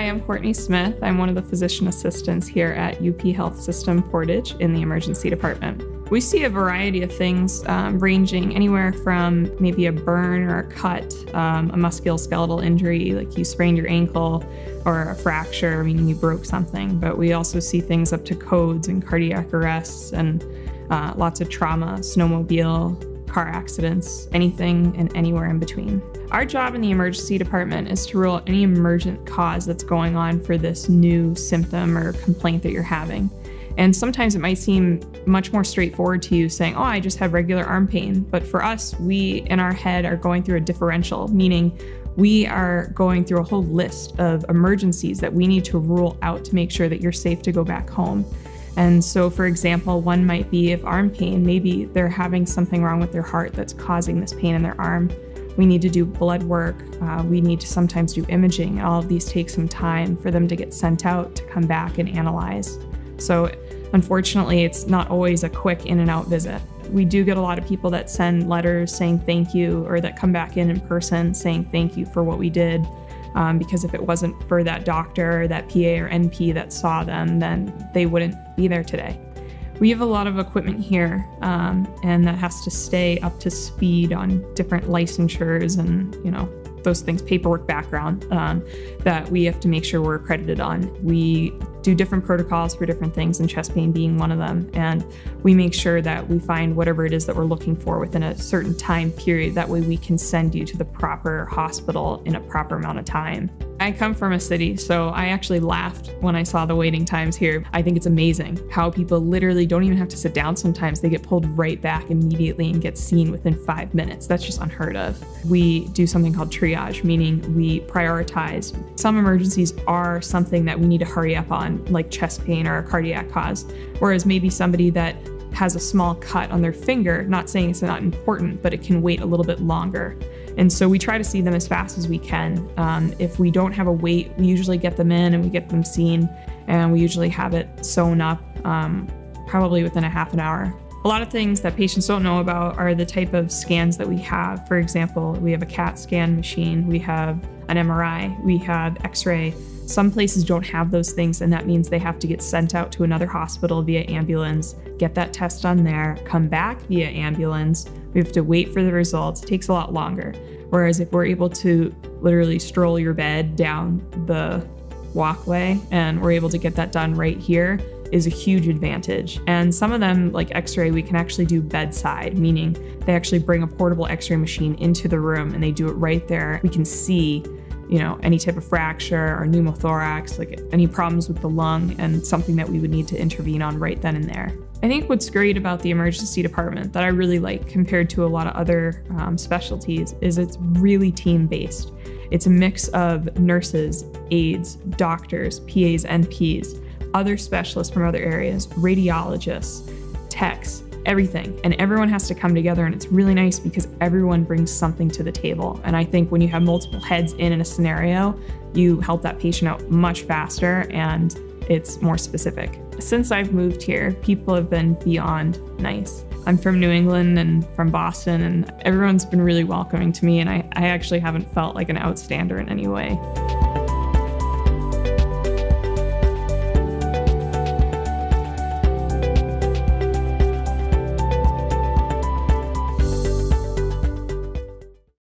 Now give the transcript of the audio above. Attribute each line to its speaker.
Speaker 1: I'm Courtney Smith. I'm one of the physician assistants here at UP Health System Portage in the emergency department. We see a variety of things ranging anywhere from maybe a burn or a cut, a musculoskeletal injury, like you sprained your ankle, or a fracture, meaning you broke something. But we also see things up to codes and cardiac arrests and lots of trauma, snowmobile, car accidents, anything and anywhere in between. Our job in the emergency department is to rule out any emergent cause that's going on for this new symptom or complaint that you're having. And sometimes it might seem much more straightforward to you saying, oh, I just have regular arm pain. But for us, we in our head are going through a differential, meaning we are going through a whole list of emergencies that we need to rule out to make sure that you're safe to go back home. And so, for example, one might be if arm pain, maybe they're having something wrong with their heart that's causing this pain in their arm. We need to do blood work. We need to sometimes do imaging. All of these take some time for them to get sent out to come back and analyze. So unfortunately, it's not always a quick in and out visit. We do get a lot of people that send letters saying thank you, or that come back in person saying thank you for what we did. Because if it wasn't for that doctor or that PA or NP that saw them, then they wouldn't be there today. We have a lot of equipment here, and that has to stay up to speed on different licensures and, those things, paperwork background, that we have to make sure we're accredited on. We do different protocols for different things, and chest pain being one of them. And we make sure that we find whatever it is that we're looking for within a certain time period. That way we can send you to the proper hospital in a proper amount of time. I come from a city, so I actually laughed when I saw the waiting times here. I think it's amazing how people literally don't even have to sit down sometimes. They get pulled right back immediately and get seen within 5 minutes. That's just unheard of. We do something called triage, meaning we prioritize. Some emergencies are something that we need to hurry up on, like chest pain or a cardiac cause, whereas maybe somebody that has a small cut on their finger, not saying it's not important, but it can wait a little bit longer. And so we try to see them as fast as we can. If we don't have a wait, we usually get them in and we get them seen, and we usually have it sewn up probably within a half an hour. A lot of things that patients don't know about are the type of scans that we have. For example, we have a CAT scan machine, we have an MRI, we have X-ray. Some places don't have those things, and that means they have to get sent out to another hospital via ambulance, get that test done there, come back via ambulance. We have to wait for the results. It takes a lot longer. Whereas if we're able to literally stroll your bed down the walkway and we're able to get that done right here, is a huge advantage. And some of them, like X-ray, we can actually do bedside, meaning they actually bring a portable X-ray machine into the room and they do it right there. We can see any type of fracture or pneumothorax, like any problems with the lung, and something that we would need to intervene on right then and there. I think what's great about the emergency department that I really like compared to a lot of other specialties is it's really team-based. It's a mix of nurses, aides, doctors, PAs, NPs, other specialists from other areas, radiologists, techs, everything. And everyone has to come together, and it's really nice because everyone brings something to the table. And I think when you have multiple heads in a scenario, you help that patient out much faster and it's more specific. Since I've moved here, people have been beyond nice. I'm from New England and from Boston, and everyone's been really welcoming to me, and I actually haven't felt like an outstander in any way.